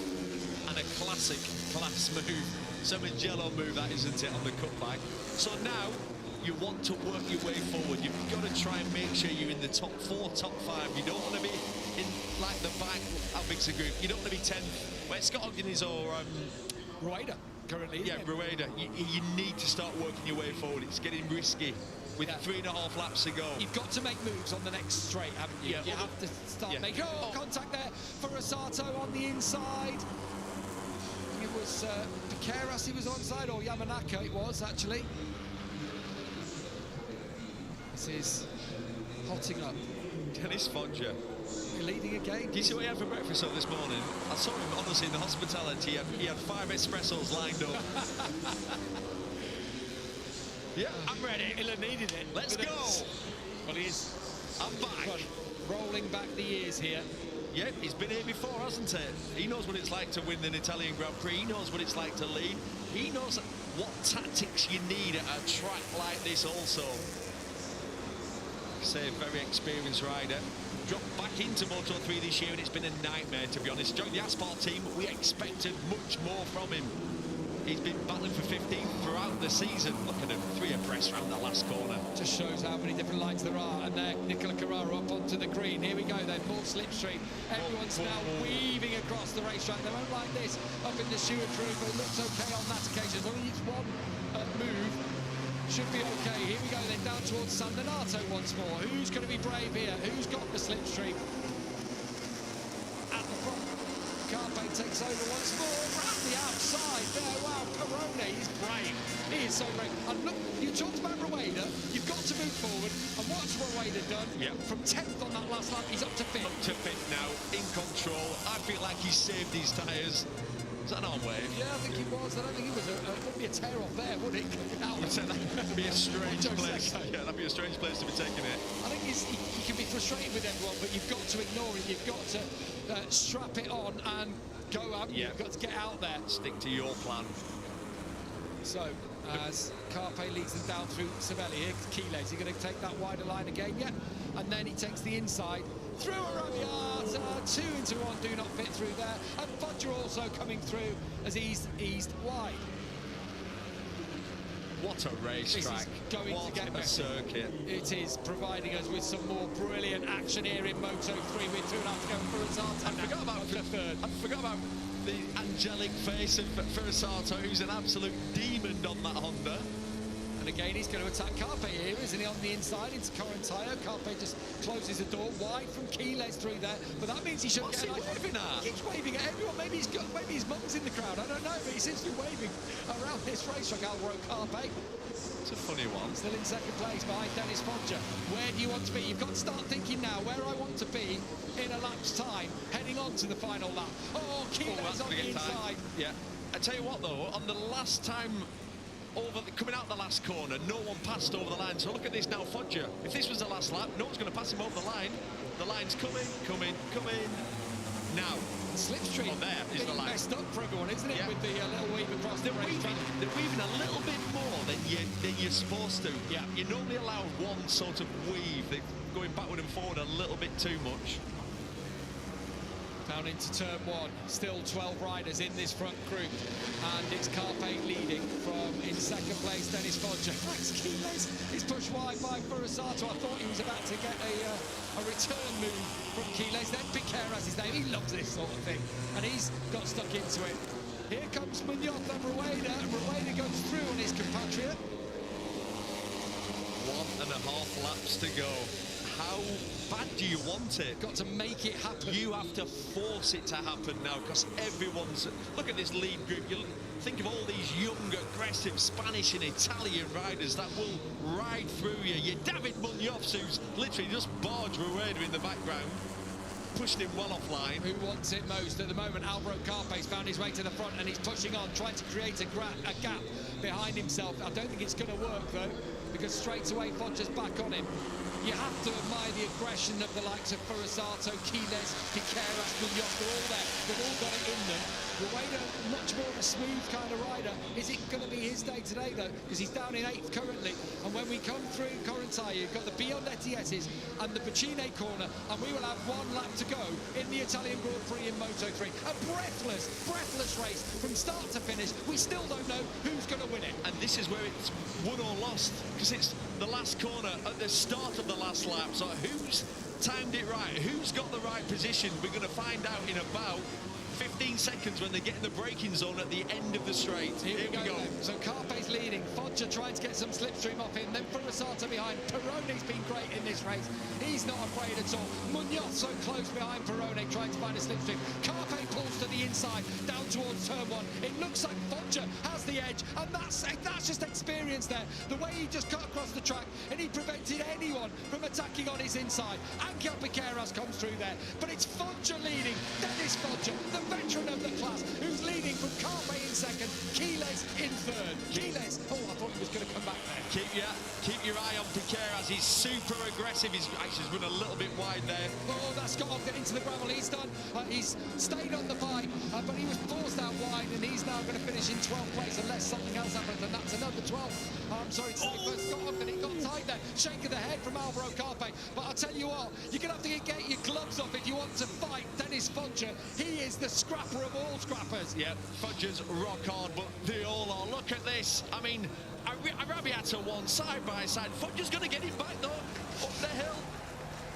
And a classic class move. So Mugello move, that isn't it, on the cutback. So now you want to work your way forward. You've got to try and make sure you're in the top 4, top 5. You don't want to be in, like, the back. How big's the group? You don't want to be 10th. Where Scott Ogden is, or Rueda currently. Yeah, Rueda. You need to start working your way forward. It's getting risky with 3.5 laps to go. You've got to make moves on the next straight, haven't you? Yeah, you have to start making contact there for Furusato on the inside. It was Piqueras he was onside, or Yamanaka it was actually. This is hotting up. Dennis Foggia. Leading again. Do you see what he had for breakfast this morning? I saw him, honestly, in the hospitality. He had 5 espressos lined up. Yeah, I'm ready. He'll have needed it. Let's go. Well, he is. I'm back. Rolling back the years here. Yeah, he's been here before, hasn't he? He knows what it's like to win an Italian Grand Prix. He knows what it's like to lead. He knows what tactics you need at a track like this also. Say, very experienced rider. Dropped back into Moto3 this year, and it's been a nightmare, to be honest. Joined the Asphalt team, but we expected much more from him. He's been battling for 15th throughout the season. Look at him, 3 abreast round the last corner. Just shows how many different lines there are. And there, Nicola Carraro up onto the green. Here we go then, full slipstream. Everyone's now weaving across the racetrack. They won't like this up in the Stewart Tree, but it looks okay on that occasion. As long as it's one move, should be okay. Here we go then, down towards San Donato once more. Who's going to be brave here? Who's got the slipstream? At the front, Carpe takes over once more. Round the outside there. Wow, Peroni, he's brave. He is so brave. And look, you talked about Rueda. You've got to move forward. And what's Rueda done? Yep. From 10th on that last lap, he's up to 5th. Up to 5th now, in control. I feel like he's saved his tyres. Is that an arm wave? Yeah, I think he was. I don't think it was wouldn't be a tear off there, would it? That'd be a strange place. Yeah, that'd be a strange place to be taking it. I think he can be frustrated with everyone, but you've got to ignore it. You've got to strap it on and go up. Yeah. You've got to get out there. Stick to your plan. So, as Carpe leads them down through Savelli, here, Keyless, he's going to take that wider line again, yeah. And then he takes the inside through Arabiata, 2 into 1, do not fit through there, and Fudger also coming through as he's eased wide. What a racetrack. What a circuit. It is providing us with some more brilliant action here in Moto3 with 2.5 to go for Furasato. I forgot about the angelic face of Furasato, who's an absolute demon on that Honda. And again, he's going to attack Carpe here, isn't he, on the inside into Correntino. Carpe just closes the door wide from Quiles through there, but that means he shouldn't get like, waving at? He keeps waving at everyone. Maybe his mum's in the crowd, I don't know, but he seems to be waving around this racetrack, Alvaro Carpe. It's a funny one. Still in second place behind Dennis Fodger. Where do you want to be? You've got to start thinking now where I want to be in a lap's time, heading on to the final lap. Oh, Quiles on the inside. Yeah. I tell you what, though, on the last time coming out the last corner, no one passed over the line. So look at this now, Fodger. If this was the last lap, no one's going to pass him over the line. The line's coming. Now, Slipstream. Oh, there is the line. Messed up for everyone, isn't it? Yeah. With the little weave across the racetrack. They're weaving a little bit more than you're supposed to. Yeah. You normally allow one sort of weave. They're going backward and forward a little bit too much. Down into turn 1, still 12 riders in this front group, and it's Carpe leading from, in second place, Dennis Fodger. Max Quiles is pushed wide by Furasato. I thought he was about to get a return move from Quiles. Then Piquet has his name. He loves this sort of thing, and he's got stuck into it. Here comes Munoz and Rueda, and Rueda goes through on his compatriot. 1.5 laps to go. How bad do you want it? Got to make it happen. You have to force it to happen now, because everyone's... Look at this lead group. You think of all these young, aggressive Spanish and Italian riders that will ride through you. Your David Munoz, who's literally just barged Rueda in the background, pushed him well offline. Who wants it most at the moment? Alvaro Carpe's found his way to the front, and he's pushing on, trying to create a gap behind himself. I don't think it's going to work, though, because straight away Fodger's back on him. You have to admire the aggression of the likes of Furasato, Quiles, Piqueras, Munoz. They're all there. They've all got it in them. Rueda, much more of a smooth kind of rider. Is it going to be his day today, though? Because he's down in 8th currently. And when we come through Correntino, you've got the Biondetti S's and the Bacine corner, and we will have 1 lap to go in the Italian Grand Prix in Moto3. A breathless race from start to finish. We still don't know who's going to win it. And this is where it's won or lost, because it's the last corner at the start of the last lap. So who's timed it right? Who's got the right position? We're going to find out in about 15 seconds when they get in the braking zone at the end of the straight. Here we go. So Carpe's leading. Fodger trying to get some slipstream off him. Then Furasato behind. Perone's been great in this race. He's not afraid at all. Munoz so close behind Perone, trying to find a slipstream. Carpe pulls to the inside, down towards turn 1. It looks like Fodger has the edge, and that's just experience there. The way he just cut across the track, and he prevented anyone from attacking on his inside. Angel Piqueras comes through there, but it's Fodger leading. Dennis Fodger, the veteran of the class, who's leading from Carpe in second, Quiles in third. Quiles, oh, I thought he was going to come back there. Keep your eye on Piqueras. He's super aggressive. He's actually run a little bit wide there. Oh, that's got off into the gravel. He's done. He's stayed on the bike, but he was forced out wide, and he's now going to finish in 12th place unless something else happens, and that's another 12. I'm sorry to say, but Scott Ogden, he got tied there. Shake of the head from Alvaro Carpe. But I'll tell you what, you're going to have to get your gloves off if you want to fight Dennis Fodger. He is the scrapper of all scrappers. Yeah, Fodger's rock hard, but they all are. Look at this. I mean, Arabiata won side by side. Fodger's going to get him back, though, up the hill.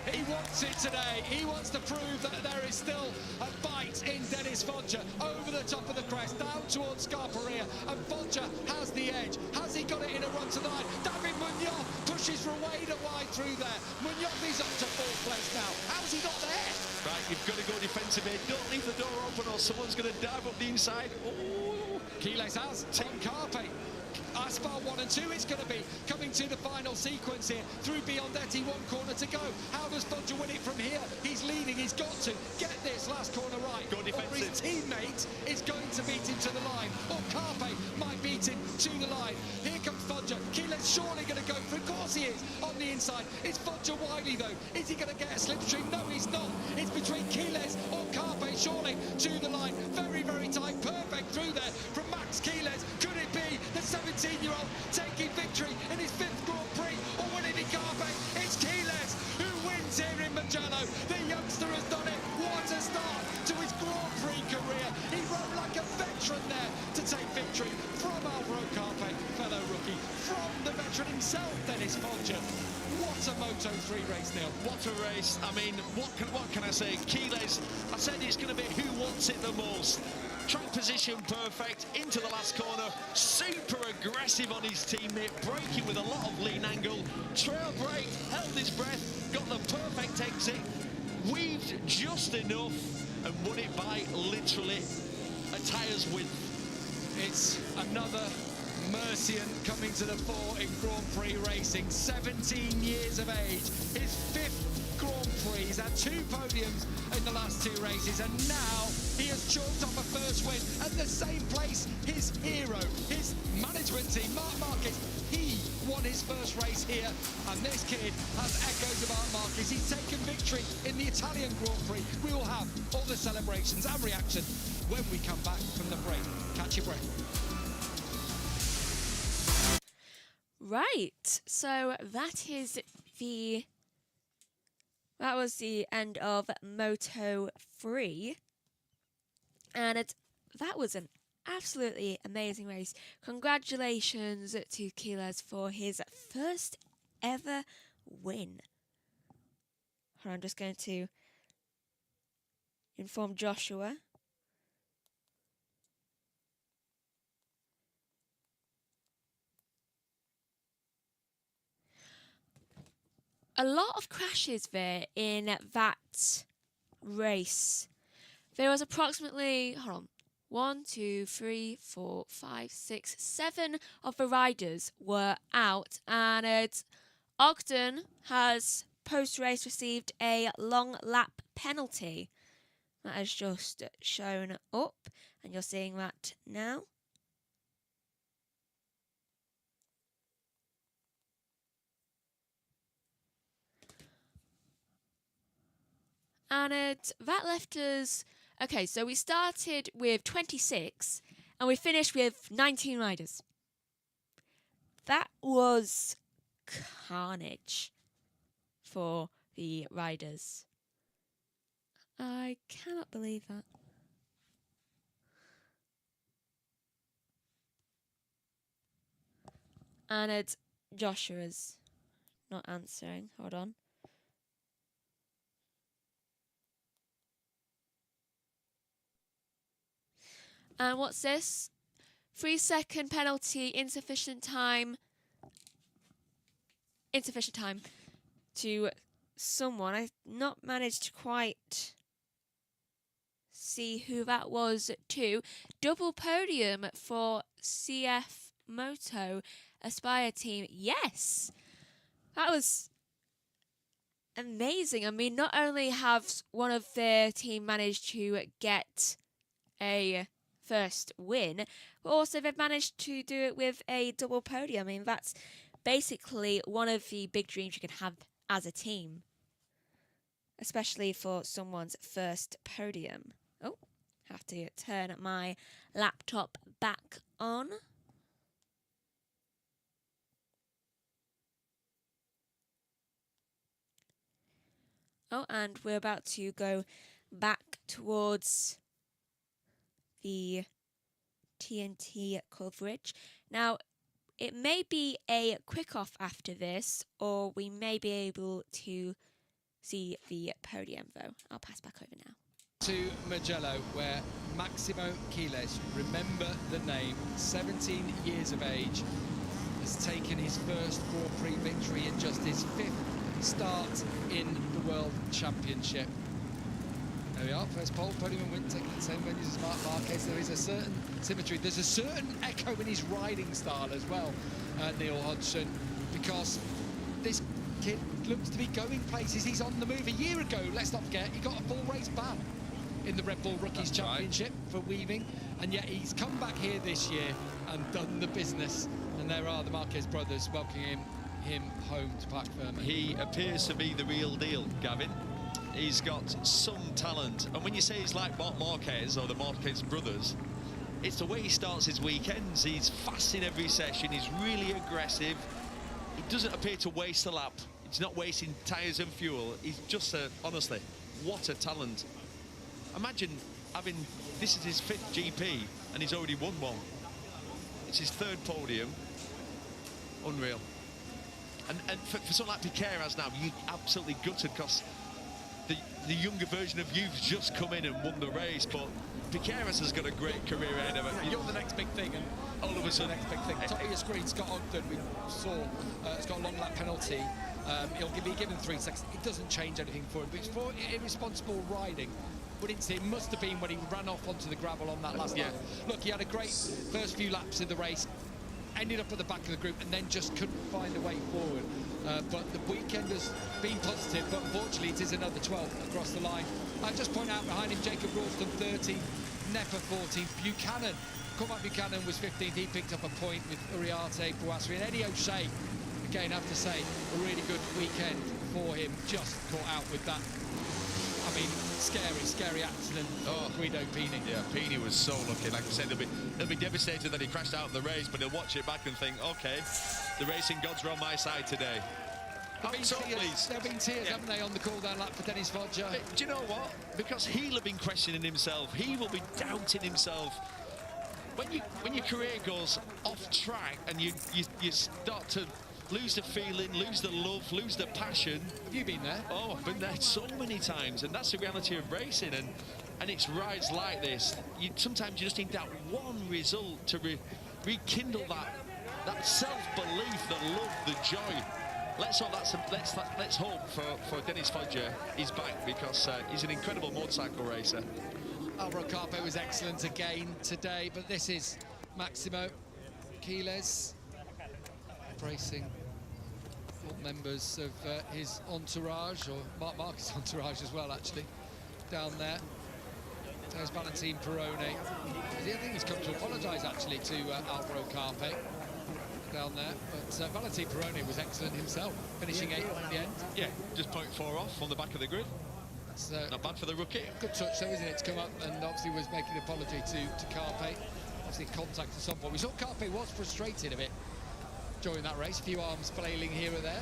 He wants it today. He wants to prove that there is still a bite in Dennis Fodger. Over the top of the crest, down towards Scarperia, and Fodger has the edge. Has he got it in a run to the line? David Munoz pushes Rueda wide through there. Munoz is up to 4th place now. How's he got there? Right, you've got to go defensive here. Don't leave the door open or someone's going to dive up the inside. Oh, Quiles has Tim Carpe. Aspar 1 and 2 it's going to be coming to the final sequence here through Biondetti, 1 corner to go. How does Fodger win it from here? He's leading, he's got to get this last corner right. Go defensive. Or his teammate is going to beat him to the line, or Carpe might beat him to the line. Here comes Fodger. Quiles surely going to go for it. Of course he is on the inside. It's Fodger widely though. Is he going to get a slipstream? No, he's not. It's between Quiles or Carpe surely to the line. Very, very tight. Perfect through there from Max Quiles. Could it be the 17-year-old taking victory in his 5th Grand Prix, or will it be Carpe? It's Quiles who wins here in Mugello. The young himself, Dennis Folger. What a Moto3 race, Neil. What a race. I mean, what can I say? Keyless, I said it's going to be who wants it the most. Track position perfect, into the last corner, super aggressive on his teammate, braking with a lot of lean angle, trail brake, held his breath, got the perfect exit, weaved just enough, and won it by literally a tyre's width. It's another Mercian coming to the fore in Grand Prix racing. 17 years of age, his 5th Grand Prix. He's had 2 podiums in the last 2 races, and now he has chalked up a first win at the same place. His hero, his management team, Marc Marquez, he won his first race here, and this kid has echoes of Marc Marquez. He's taken victory in the Italian Grand Prix. We will have all the celebrations and reaction when we come back from the break. Catch your breath. Right, so that was the end of Moto3, and that was an absolutely amazing race. Congratulations to Keyless for his first ever win. I'm just going to inform Joshua. A lot of crashes there in that race. There was approximately, 1, 2, 3, 4, 5, 6, 7 of the riders were out, and Ogden has post-race received a long lap penalty. That has just shown up, and you're seeing that now. And that left us... Okay, so we started with 26, and we finished with 19 riders. That was carnage for the riders. I cannot believe that. And Joshua's not answering. Hold on. And what's this? 3-second penalty, insufficient time to someone. I've not managed to quite see who that was to. Double podium for CF Moto Aspire team. Yes! That was amazing. I mean, not only have one of their team managed to get a first win, but also they've managed to do it with a double podium. I mean, that's basically one of the big dreams you can have as a team, especially for someone's first podium. Oh, have to turn my laptop back on. Oh, and we're about to go back towards the TNT coverage. Now, it may be a quick off after this, or we may be able to see the podium, though. I'll pass back over now. To Mugello, where Maximo Keyless, remember the name, 17 years of age, has taken his first Grand Prix victory in just his 5th start in the World Championship. There we are, first pole, podium and win, taking the same venues as Marc Marquez. There is a certain symmetry. There's a certain echo in his riding style as well, Neil Hodgson, because this kid looks to be going places. He's on the move. A year ago, let's not forget, he got a full race ban in the Red Bull Rookies Championship for weaving, and yet he's come back here this year and done the business. And there are the Marquez brothers welcoming him home to Parc Fermé. He appears to be the real deal, Gavin. He's got some talent, and when you say he's like Marc Marquez or the Marquez brothers, it's the way he starts his weekends. He's fast in every session, he's really aggressive, he doesn't appear to waste a lap, he's not wasting tyres and fuel. He's just honestly, what a talent. Imagine having, this is his 5th GP and he's already won one. It's his 3rd podium. Unreal. And for someone like Piqueras now, you absolutely gutted because the younger version of you've just come in and won the race, but Piqueras has got a great career ahead of him. You're the next big thing, and all of a sudden, the next big thing. Top of your screen, Scott Ogden, we saw, has got a long lap penalty. He'll be given 3 seconds. It doesn't change anything for him, but it's for irresponsible riding. We didn't see it. Must have been when he ran off onto the gravel on that last lap. Look, he had a great first few laps in the race, ended up at the back of the group, and then just couldn't find a way forward. But the weekend has been positive, but unfortunately it is another 12 across the line. I'll just point out behind him, Jacob Ralston 13th, Nepa 14th, Buchanan. Cormac Buchanan was 15th. He picked up a point with Uriarte, Bouasri, and Eddie O'Shea. Again, I have to say, a really good weekend for him. Just caught out with that. I mean, scary accident for Guido Pini. Yeah, Pini was so lucky. Like I said, he'll be devastated that he crashed out of the race, but he'll watch it back and think, okay, the racing gods are on my side today. There have been tears, haven't they, on the cool-down lap for Dennis Fodger? Do you know what? Because he'll have been questioning himself. He will be doubting himself. When your career goes off track and you start to lose the feeling, lose the love, lose the passion. Have you been there? Oh, I've been there so many times, and that's the reality of racing. And it's rides like this. Sometimes you just need that one result to rekindle that self-belief, the love, the joy. Let's hope for Dennis Fodger he's back, because he's an incredible motorcycle racer. Alvaro Carpe was excellent again today, but this is Maximo Quiles embracing all members of his entourage, or Mark Marquez' entourage as well, actually, down there. There's Valentin Perrone. I think he's come to apologise, actually, to Alvaro Carpe down there. But Valentin Perrone was excellent himself, finishing 8th at the end. Yeah, just 0.4 off on the back of the grid. Not bad for the rookie. Good touch, though, isn't it, to come up and obviously was making an apology to Carpe. Obviously, contact at some point. We saw Carpe was frustrated a bit during that race. A few arms flailing here or there.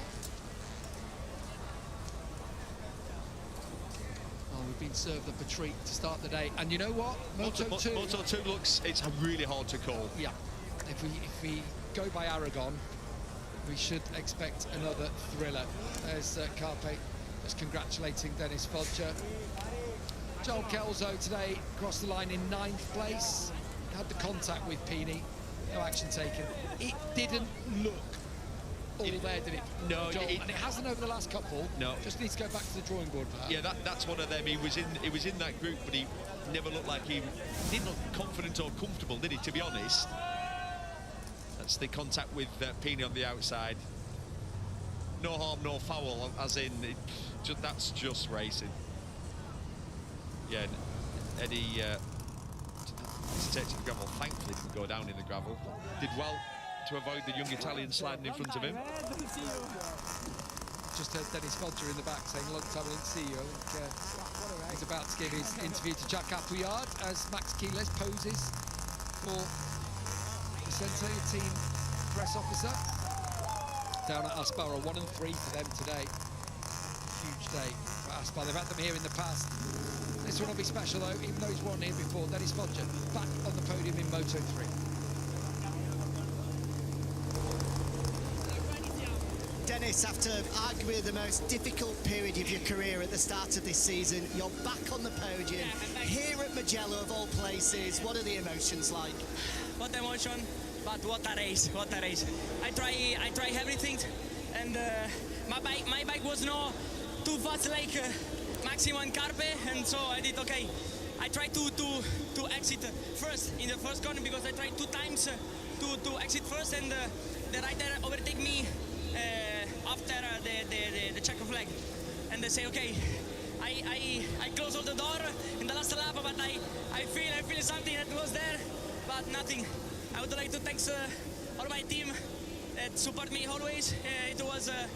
Oh, we've been served up a treat to start the day. And you know what? Moto2 looks, it's really hard to call. Yeah. If we go by Aragon, we should expect another thriller. There's Carpe just congratulating Dennis Fodger. Joel Kelso today crossed the line in 9th place. Had the contact with Pini. No action taken. It didn't look all there, did it? No, Joel? And it hasn't over the last couple. No. Just needs to go back to the drawing board for that. Yeah, that's one of them. He was in that group, but he never looked like he didn't look confident or comfortable, did he? To be honest. That's the contact with Pini on the outside. No harm, no foul, as in that's just racing. Yeah, Eddie hesitated to the gravel. Thankfully, didn't go down in the gravel. Did well to avoid the young Italian sliding in front of him. Just heard Dennis Fodger in the back saying, "Long time I didn't see you." I think he's about to give his interview to Jack Appleyard as Max Quiles poses for the Centre team press officer down at Aspar. 1 and 3 for them today. Huge day for Aspar. They've had them here in the past. This one will be special though, even though he's won here before. Dennis Fodger back on the podium in Moto3. Dennis, after arguably the most difficult period of your career at the start of this season, you're back on the podium here at Mugello of all places. What are the emotions like? What emotion, but what a race, what a race. I try everything, and my bike was not too fast like Maximo and Carpe, and so I did okay. I tried to exit first in the first corner, because I tried 2 times to exit first, and the rider overtake me after the checker flag, and they say okay. I close all the door in the last lap, but I feel something that was there, but nothing. I would like to thank all my team that support me always. It was a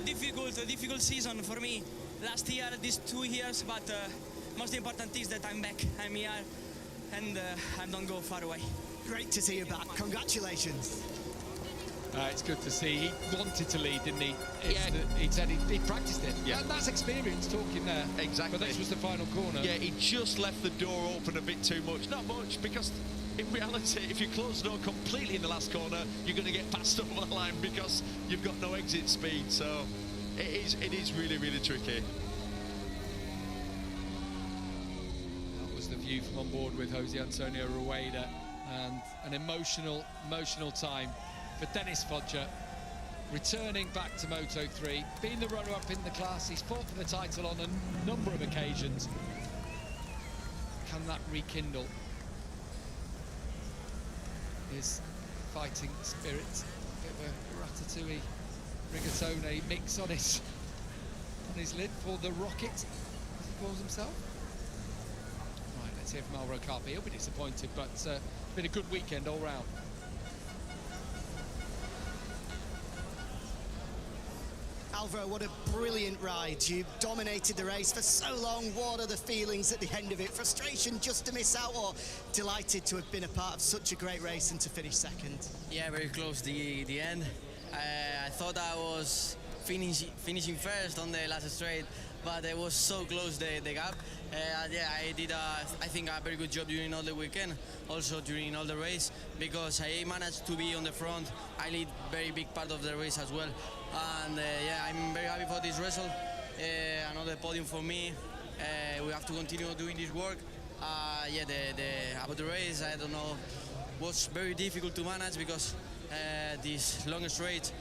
difficult season for me last year, these 2 years, but most important is that I'm back. I'm here, and I don't go far away. Great to see you back. Congratulations. It's good to see. He wanted to lead, didn't he? Yeah. He said he practiced it. Yeah. And that's experience talking there. Exactly. But this was the final corner. Yeah, he just left the door open a bit too much. Not much, because in reality, if you close the door completely in the last corner, you're going to get passed over the line because you've got no exit speed. So it is really, really tricky. That was the view from on board with Jose Antonio Rueda, and an emotional time for Dennis Fodger, returning back to Moto3, being the runner-up in the class. He's fought for the title on a number of occasions. Can that rekindle his fighting spirit? A bit of a ratatouille rigatone mix on his lid for the Rocket, as he calls himself. Right, let's hear from Alvaro Carpe. He'll be disappointed, but it's been a good weekend all round. Alvaro, what a brilliant ride. You dominated the race for so long. What are the feelings at the end of it? Frustration just to miss out, or delighted to have been a part of such a great race and to finish second? Yeah, very close the end. I thought I was finishing first on the last straight, but it was so close the gap. Yeah, I did I think a very good job during all the weekend, also during all the race, because I managed to be on the front. I lead very big part of the race as well, and yeah, I'm very happy for this result. Another podium for me. We have to continue doing this work. Yeah, about the race, I don't know, was very difficult to manage because this long straight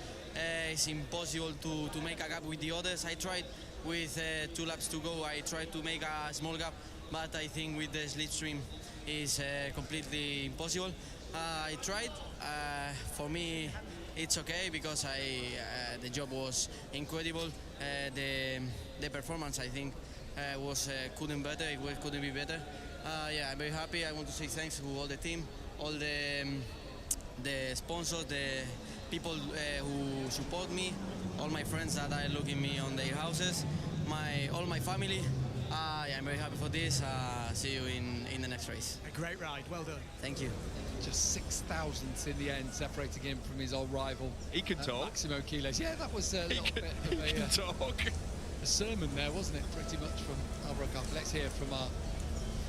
it's impossible to make a gap with the others. I tried with 2 laps to go. I tried to make a small gap, but I think with the slipstream is completely impossible. I tried. For me, it's okay because the job was incredible. The performance, I think, couldn't be better. Yeah, I'm very happy. I want to say thanks to all the team, all the sponsors, the people who support me, all my friends that are looking me on their houses, all my family. Yeah, I'm very happy for this. See you in the next race. A great ride, well done. Thank you. Just 6,000ths in the end, separating him from his old rival. He can talk. Maximo Quiles. Yeah, that was a little bit of a sermon there, wasn't it? Pretty much from Alvaro Carpe. Let's hear from our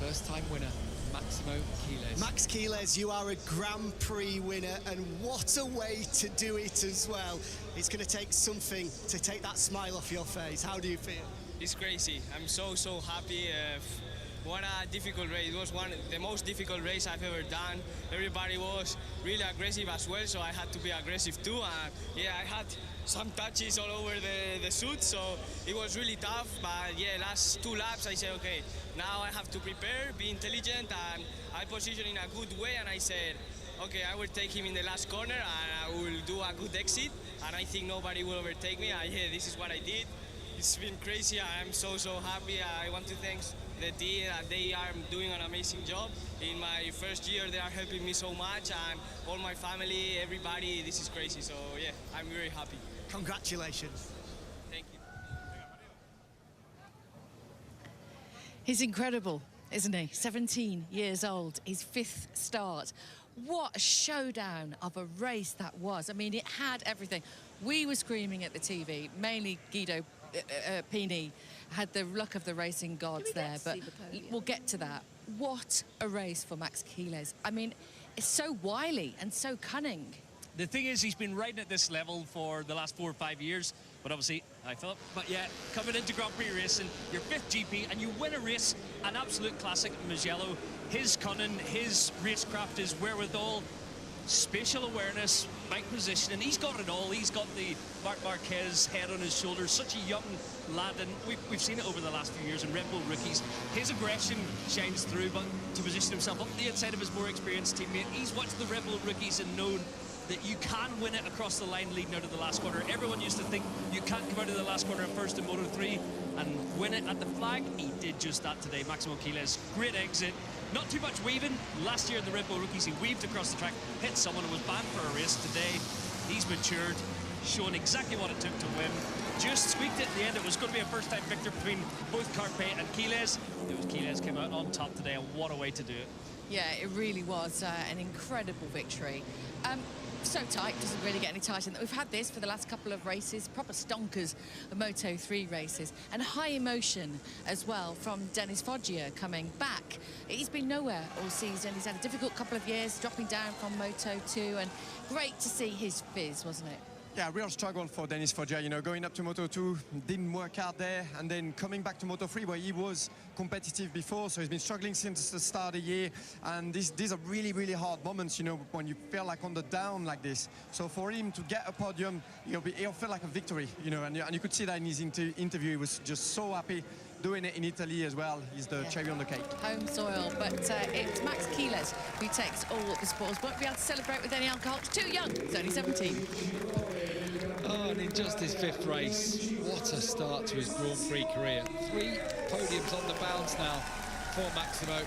first-time winner, Maximo Quiles. Max Quiles, you are a Grand Prix winner, and what a way to do it as well. It's going to take something to take that smile off your face. How do you feel? It's crazy. I'm so happy. What a difficult race. It was the most difficult race I've ever done. Everybody was really aggressive as well, so I had to be aggressive too. Yeah, I had some touches all over the suit, so it was really tough. But yeah, last 2 laps I said, okay, now I have to prepare, be intelligent, and I positioned in a good way, and I said, okay, I will take him in the last corner and I will do a good exit, and I think nobody will overtake me. Yeah, this is what I did. It's been crazy. I'm so happy. I want to thank the team. They are doing an amazing job. In my first year, they are helping me so much, and all my family, everybody. This is crazy. So yeah, I'm very happy. Congratulations. Thank you. He's incredible, isn't he? 17 years old, his 5th start. What a showdown of a race that was. I mean, it had everything. We were screaming at the TV, mainly Guido Pini had the luck of the racing gods there, but we'll get to that. What a race for Max Quiles. I mean, it's so wily and so cunning. The thing is, he's been riding at this level for the last 4 or 5 years, but obviously, I thought, but yeah, coming into Grand Prix racing, your 5th GP, and you win a race, an absolute classic, Mugello. His cunning, his racecraft, his wherewithal, spatial awareness, bike positioning, he's got it all. He's got the Marc Marquez head on his shoulders, such a young lad, and we've seen it over the last few years in Red Bull rookies. His aggression shines through, but to position himself up the outside of his more experienced teammate, he's watched the Red Bull rookies and known that you can win it across the line leading out of the last corner. Everyone used to think you can't come out of the last corner first in Moto3 and win it at the flag. He did just that today. Maximo Quiles, great exit. Not too much weaving. Last year in the Red Bull rookies, he weaved across the track, hit someone and was banned for a race. Today, he's matured, shown exactly what it took to win. Just squeaked it at the end. It was going to be a first-time victor between both Carpe and Quiles. It was Quiles came out on top today, and what a way to do it. Yeah, it really was an incredible victory. So tight, doesn't really get any tighter. We've had this for the last couple of races, proper stonkers of Moto3 races, and high emotion as well from Dennis Foggia coming back. He's been nowhere all season. He's had a difficult couple of years, dropping down from Moto2, and great to see his fizz, wasn't it? Yeah, real struggle for Dennis Foggia, you know, going up to Moto2, didn't work out there, and then coming back to Moto3 where he was competitive before, so he's been struggling since the start of the year, and these are really, really hard moments, you know, when you feel like on the down like this. So for him to get a podium, he'll feel like a victory, you know, and you could see that in his interview. He was just so happy. Doing it in Italy as well is the cherry on the cake. Home soil, but it's Max Quiles who takes all the spoils. Won't be able to celebrate with any alcohol. He's too young. He's only 17. Oh, and in just his 5th race, what a start to his Grand Prix career. 3 podiums on the bounce now for Maximo.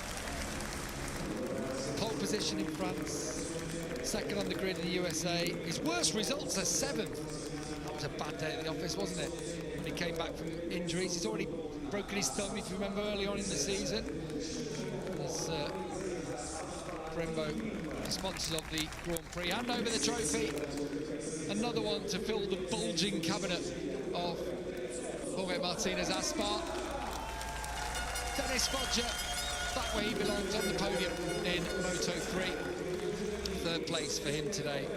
Pole position in France, 2nd on the grid in the USA. His worst results are 7th. That was a bad day at the office, wasn't it? When he came back from injuries. He's already broken his thumb, if you remember, early on in the season. As Brembo, the sponsors of the Grand Prix, hand over the trophy. Another one to fill the bulging cabinet of Jorge Martinez Aspar. Dennis Foggia, back where he belongs on the podium in Moto3. 3rd place for him today.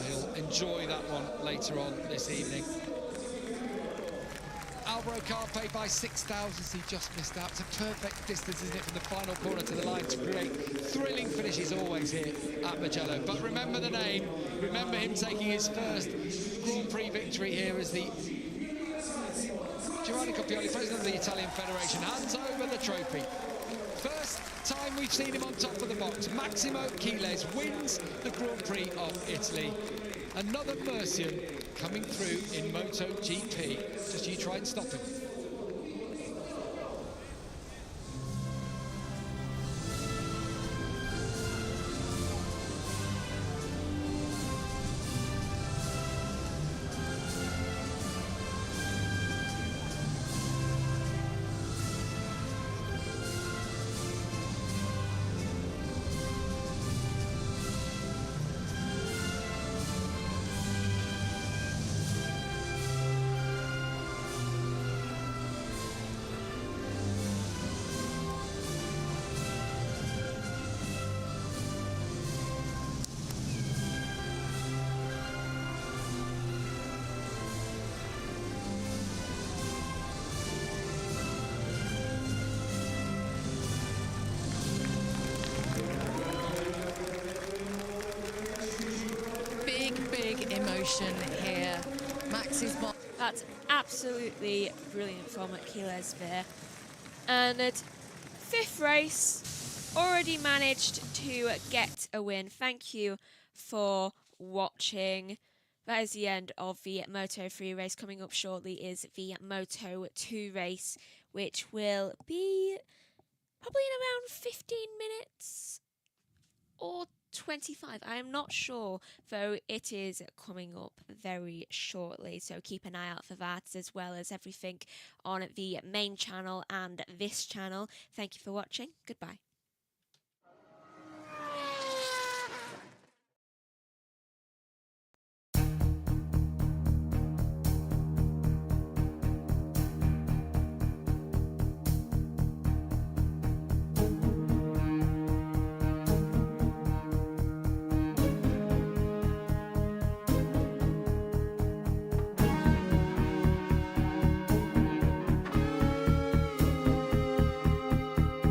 He'll enjoy that one later on this evening. Alvaro Carpe by 6 thousandths, he just missed out. It's a perfect distance, isn't it, from the final corner to the line to create thrilling finishes always here at Mugello. But remember the name, remember him taking his first Grand Prix victory here as the Giovanni Coppioli, president of the Italian Federation, hands over the trophy. First time we've seen him on top of the box. Maximo Quiles wins the Grand Prix of Italy. Another Mercian coming through in MotoGP. Just you try and stop him. Emotion here. Max is... That's absolutely brilliant from Quiles there. And at 5th race, already managed to get a win. Thank you for watching. That is the end of the Moto3 race. Coming up shortly is the Moto2 race, which will be probably in around 15 minutes or 25. I am not sure, though it is coming up very shortly, so keep an eye out for that, as well as everything on the main channel and this channel. Thank you for watching. Goodbye.